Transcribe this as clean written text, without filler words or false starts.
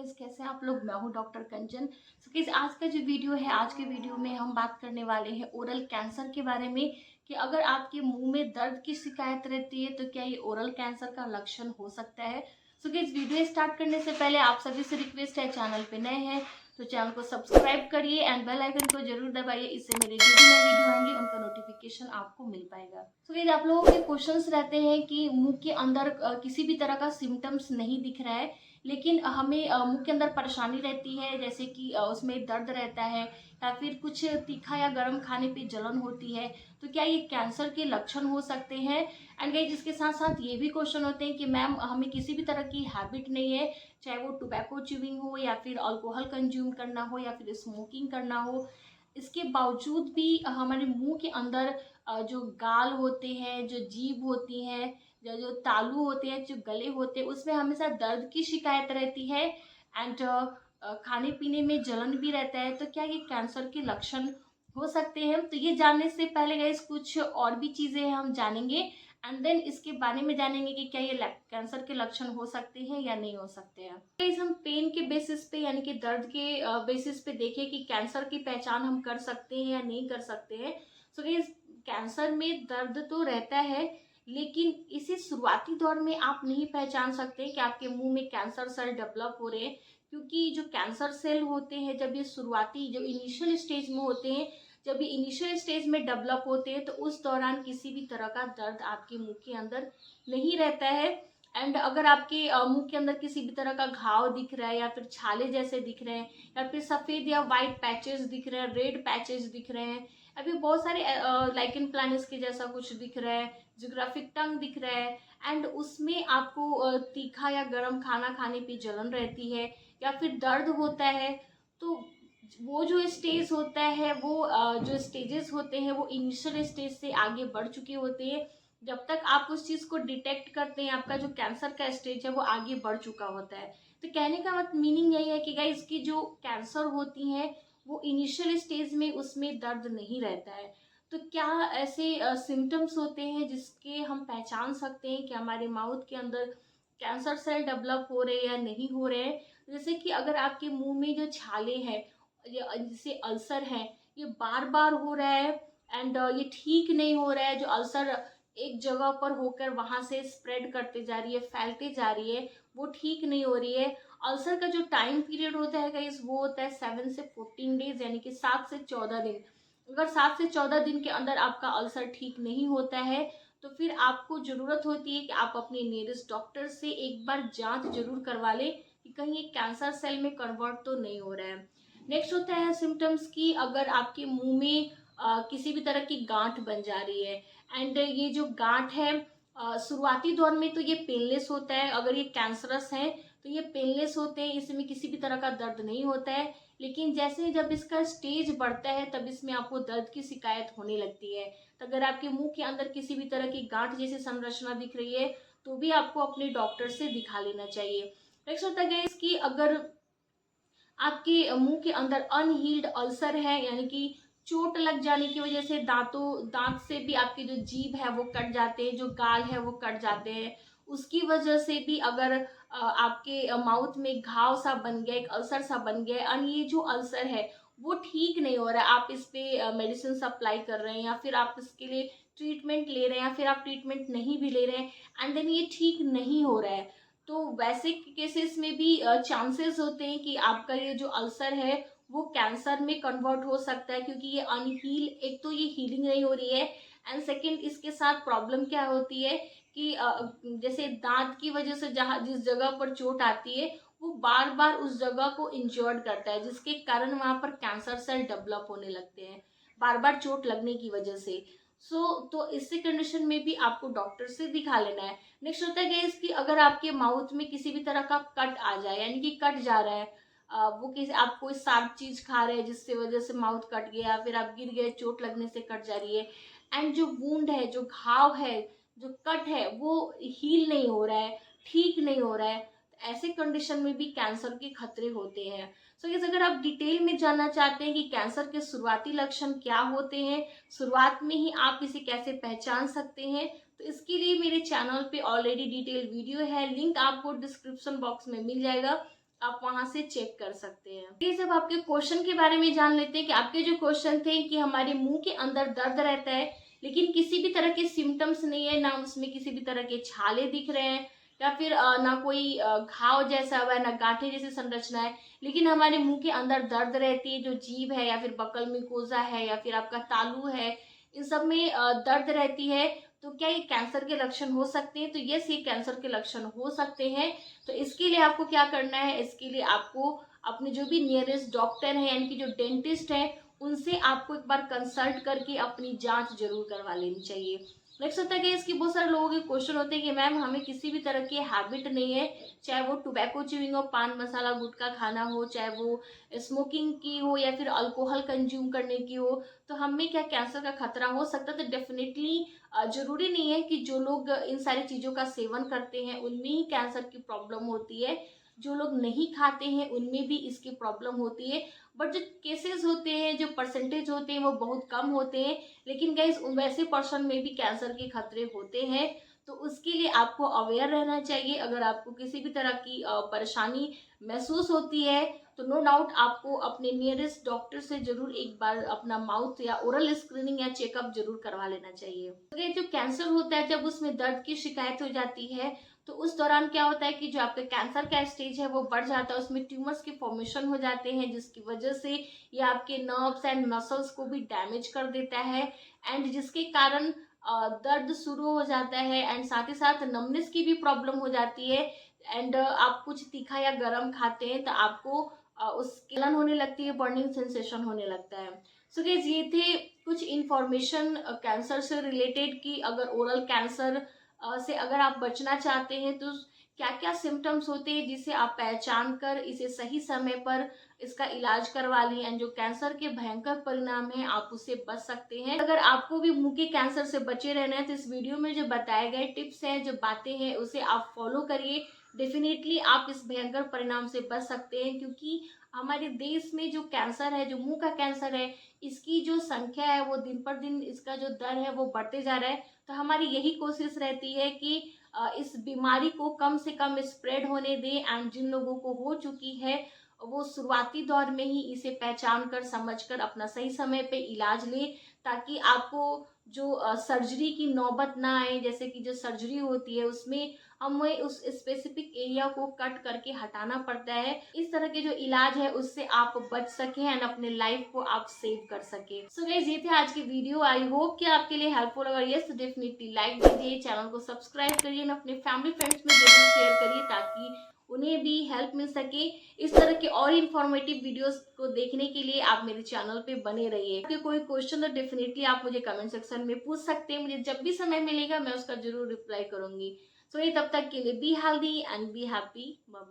Guys, कैसे हैं आप लोग। मैं हूं डॉक्टर कंचन। सो गाइस, आज का जो वीडियो है, आज के वीडियो में हम बात करने वाले हैं ओरल कैंसर के बारे में कि अगर आपके मुंह में दर्द की शिकायत रहती है तो क्या ये ओरल कैंसर का लक्षण हो सकता है। सो गाइस, वीडियो स्टार्ट करने से पहले आप सभी से रिक्वेस्ट है, चैनल पे नए हैं तो चैनल को सब्सक्राइब करिए एंड बेल आइकन को जरूर दबाइए। इससे मेरे जो भी नए वीडियो आएंगे उनका नोटिफिकेशन आपको मिल पाएगा। सो गाइस, आप लोगों के क्वेश्चंस रहते हैं कि मुंह के अंदर किसी भी तरह का सिम्टम्स नहीं दिख रहा है, लेकिन हमें मुंह के अंदर परेशानी रहती है, जैसे कि उसमें दर्द रहता है या फिर कुछ तीखा या गर्म खाने पे जलन होती है, तो क्या ये कैंसर के लक्षण हो सकते हैं। एंड गाइस, इसके साथ साथ ये भी क्वेश्चन होते हैं कि मैम हमें किसी भी तरह की हैबिट नहीं है, चाहे वो टोबैको च्यूइंग हो या फिर अल्कोहल कंज्यूम करना हो या फिर स्मोकिंग करना हो, इसके बावजूद भी हमारे मुंह के अंदर जो गाल होते हैं, जो जीभ होती है, जो जो तालू होते हैं, जो गले होते हैं, उसमें हमेशा दर्द की शिकायत रहती है एंड खाने पीने में जलन भी रहता है, तो क्या ये कैंसर के लक्षण हो सकते हैं। तो ये जानने से पहले गाइस कुछ और भी चीजें हम जानेंगे एंड देन इसके बारे में जानेंगे कि क्या ये कैंसर के लक्षण हो सकते हैं या नहीं हो सकते हैं। गाइस, हम पेन के बेसिस पे यानी कि दर्द के बेसिस पे देखें कि कैंसर की पहचान हम कर सकते हैं या नहीं कर सकते हैं। सो गाइस, कैंसर में दर्द तो रहता है, लेकिन इसी शुरुआती दौर में आप नहीं पहचान सकते कि आपके मुंह में कैंसर सेल डेवलप हो रहे हैं, क्योंकि जो कैंसर सेल होते हैं जब ये शुरुआती जो इनिशियल स्टेज में होते हैं, जब ये इनिशियल स्टेज में डेवलप होते हैं, तो उस दौरान किसी भी तरह का दर्द आपके मुंह के अंदर नहीं रहता है। एंड अगर आपके मुंह के अंदर किसी भी तरह का घाव दिख रहा है या फिर छाले जैसे दिख रहे हैं या फिर सफेद या वाइट पैचेस दिख रहे हैं, रेड पैचेस दिख रहे हैं, अभी बहुत सारे लाइकन प्लानिस के जैसा कुछ दिख रहा है, जियोग्राफिक टंग दिख रहा है एंड उसमें आपको तीखा या गर्म खाना खाने पे जलन रहती है या फिर दर्द होता है, तो वो जो स्टेज होता है, वो जो स्टेजेस होते हैं वो इनिशियल स्टेज से आगे बढ़ चुके होते हैं। जब तक आप उस चीज को डिटेक्ट करते हैं, आपका जो कैंसर का स्टेज है वो आगे बढ़ चुका होता है। तो कहने का मतलब मीनिंग यही है कि गाइस की जो कैंसर होती है वो इनिशियल स्टेज में उसमें दर्द नहीं रहता है। तो क्या ऐसे सिम्टम्स होते हैं जिसके हम पहचान सकते हैं कि हमारे माउथ के अंदर कैंसर सेल डेवलप हो रहे हैं या नहीं हो रहे हैं। जैसे कि अगर आपके मुंह में जो छाले हैं, जैसे अल्सर है, ये बार बार हो रहा है एंड ये ठीक नहीं हो रहा है, जो अल्सर एक जगह पर होकर वहां से स्प्रेड करते जा रही है, फैलते जा रही है, वो ठीक नहीं हो रही है। अल्सर का जो टाइम पीरियड होता है गाइस, वो होता है 7 से 14 डेज, यानी कि 7 से 14 दिन। अगर 7 से 14 दिन के अंदर आपका अल्सर ठीक नहीं होता है तो फिर आपको जरूरत होती है कि आप अपने नियरेस्ट डॉक्टर से एक बार जांच जरूर करवा लें कि कहीं ये कैंसर सेल में कन्वर्ट तो नहीं हो रहा है। नेक्स्ट होता है सिम्टम्स की, अगर आपके मुंह में किसी भी तरह की गांठ बन जा रही है एंड ये जो गांठ है शुरुआती दौर में तो ये पेनलेस होता है, अगर ये कैंसरस है तो ये पेनलेस होते हैं, इसमें किसी भी तरह का दर्द नहीं होता है। लेकिन जैसे जब इसका स्टेज बढ़ता है तब इसमें आपको दर्द की शिकायत होने लगती है। तो अगर आपके मुंह के अंदर किसी भी तरह की गांठ जैसी संरचना दिख रही है तो भी आपको अपने डॉक्टर से दिखा लेना चाहिए। नेक्स्ट होता है इसकी, अगर आपके मुंह के अंदर अनहील्ड अल्सर है, यानी कि चोट लग जाने की वजह से दांत से भी आपके जो जीभ है वो कट जाते हैं, जो गाल है वो कट जाते हैं, उसकी वजह से भी अगर आपके माउथ में घाव सा बन गया, एक अल्सर सा बन गया और ये जो अल्सर है वो ठीक नहीं हो रहा है, आप इस पे मेडिसिन अप्लाई कर रहे हैं या फिर आप इसके लिए ट्रीटमेंट ले रहे हैं या फिर आप ट्रीटमेंट नहीं भी ले रहे हैं एंड देन ये ठीक नहीं हो रहा है, तो वैसे केसेस में भी चांसेस होते हैं कि आपका ये जो अल्सर है वो कैंसर में कन्वर्ट हो सकता है, क्योंकि ये अनहील, एक तो ये हीलिंग नहीं हो रही है एंड सेकंड इसके साथ प्रॉब्लम क्या होती है कि जैसे दांत की वजह से जहाँ जिस जगह पर चोट आती है वो बार बार उस जगह को इंजर्ड करता है, जिसके कारण वहां पर कैंसर सेल डेवलप होने लगते हैं बार बार चोट लगने की वजह से। तो इसी कंडीशन में भी आपको डॉक्टर से दिखा लेना है। नेक्स्ट होता है गैस कि अगर आपके माउथ में किसी भी तरह का कट आ जाए, यानी कि कट जा रहा है, वो किसी आप कोई शार्प चीज खा रहे हैं जिससे वजह से माउथ कट गया, फिर आप गिर गए, चोट लगने से कट जा रही है एंड जो वूंड है, जो घाव है, जो कट है वो हील नहीं हो रहा है, ठीक नहीं हो रहा है, तो ऐसे कंडीशन में भी कैंसर के खतरे होते हैं। सो ये अगर आप डिटेल में जानना चाहते हैं कि कैंसर के शुरुआती लक्षण क्या होते हैं, शुरुआत में ही आप इसे कैसे पहचान सकते हैं, तो इसके लिए मेरे चैनल पे ऑलरेडी डिटेल वीडियो है, लिंक आपको डिस्क्रिप्शन बॉक्स में मिल जाएगा, आप वहां से चेक कर सकते हैं। ये सब आपके क्वेश्चन के बारे में जान लेते हैं कि आपके जो क्वेश्चन थे कि हमारे मुंह के अंदर दर्द रहता है लेकिन किसी भी तरह के सिम्टम्स नहीं है, ना उसमें किसी भी तरह के छाले दिख रहे हैं या फिर ना कोई घाव जैसा हुआ है, ना गांठे जैसी संरचना है, लेकिन हमारे मुंह के अंदर दर्द रहती है, जो जीभ है या फिर बकल म्यूकोजा है या फिर आपका तालू है, इन सब में दर्द रहती है, तो क्या ये कैंसर के लक्षण हो सकते हैं? तो यस, ये कैंसर के लक्षण हो सकते हैं। तो इसके लिए आपको क्या करना है, इसके लिए आपको अपने जो भी नियरेस्ट डॉक्टर हैं यानी कि जो डेंटिस्ट हैं उनसे आपको एक बार कंसल्ट करके अपनी जांच जरूर करवा लेनी चाहिए। नेक्स्ट होता है कि इसकी बहुत सारे लोगों के क्वेश्चन होते हैं कि मैम हमें किसी भी तरह की हैबिट नहीं है, चाहे वो टोबैको च्यूइंग हो, पान मसाला गुटखा खाना हो, चाहे वो स्मोकिंग की हो या फिर अल्कोहल कंज्यूम करने की हो, तो हमें क्या कैंसर का खतरा हो सकता है? तो डेफिनेटली जरूरी नहीं है कि जो लोग इन सारी चीजों का सेवन करते हैं उनमें ही कैंसर की प्रॉब्लम होती है, जो लोग नहीं खाते हैं उनमें भी इसकी प्रॉब्लम होती है। बट जो केसेस होते हैं, जो परसेंटेज होते हैं वो बहुत कम होते हैं, लेकिन गाइस वैसे पर्सन में भी कैंसर के खतरे होते हैं। तो उसके लिए आपको अवेयर रहना चाहिए। अगर आपको किसी भी तरह की परेशानी महसूस होती है तो नो डाउट आपको अपने नियरेस्ट डॉक्टर से जरूर एक बार अपना माउथ या ओरल स्क्रीनिंग या चेकअप जरूर करवा लेना चाहिए। तो जो कैंसर होता है, जब उसमें दर्द की शिकायत हो जाती है तो उस दौरान क्या होता है कि जो आपके कैंसर का स्टेज है वो बढ़ जाता है, उसमें ट्यूमर्स के फॉर्मेशन हो जाते हैं, जिसकी वजह से ये आपके नर्व्स एंड मसल्स को भी डैमेज कर देता है एंड जिसके कारण दर्द शुरू हो जाता है एंड साथ ही साथ नमनेस की भी प्रॉब्लम हो जाती है एंड आप कुछ तीखा या गर्म खाते हैं तो आपको उसकी जलन होने लगती है, बर्निंग सेंसेशन होने लगता है। सो गाइस, ये थे कुछ इंफॉर्मेशन कैंसर से रिलेटेड कि अगर ओरल कैंसर से अगर आप बचना चाहते हैं तो क्या क्या सिम्टम्स होते हैं जिसे आप पहचान कर इसे सही समय पर इसका इलाज करवा लें एंड जो कैंसर के भयंकर परिणाम हैं आप उससे बच सकते हैं। अगर आपको भी मुंह के कैंसर से बचे रहना है तो इस वीडियो में जो बताए गए टिप्स हैं, जो बातें हैं, उसे आप फॉलो करिए। डेफिनेटली आप इस भयंकर परिणाम से बच सकते हैं, क्योंकि हमारे देश में जो कैंसर है, जो मुंह का कैंसर है, इसकी जो संख्या है वो दिन पर दिन, इसका जो दर है वो बढ़ते जा रहा है। तो हमारी यही कोशिश रहती है कि इस बीमारी को कम से कम स्प्रेड होने दें एंड जिन लोगों को हो चुकी है वो शुरुआती दौर में ही इसे पहचान कर समझ कर अपना सही समय पे इलाज ले, ताकि आपको जो सर्जरी की नौबत ना आए। जैसे कि जो सर्जरी होती है उसमें हमें उस स्पेसिफिक एरिया को कट करके हटाना पड़ता है। इस तरह के जो इलाज है उससे आप बच सकें एंड अपने लाइफ को आप सेव कर सके। सो गाइस, ये थे आज की वीडियो। आई होप कि आपके लिए हेल्पफुल। अगर यस तो डेफिनेटली लाइक दीजिए, चैनल को सब्सक्राइब करिए और अपने फैमिली फ्रेंड्स में जरूर शेयर करिए ताकि उन्हें भी हेल्प मिल सके। इस तरह के और इन्फॉर्मेटिव वीडियोस को देखने के लिए आप मेरे चैनल पे बने रहिए। आपके कोई क्वेश्चन तो डेफिनेटली आप मुझे कमेंट सेक्शन में पूछ सकते हैं। मुझे जब भी समय मिलेगा मैं उसका जरूर रिप्लाई करूंगी। सो ये तब तक के लिए be healthy and be happy. Bye bye.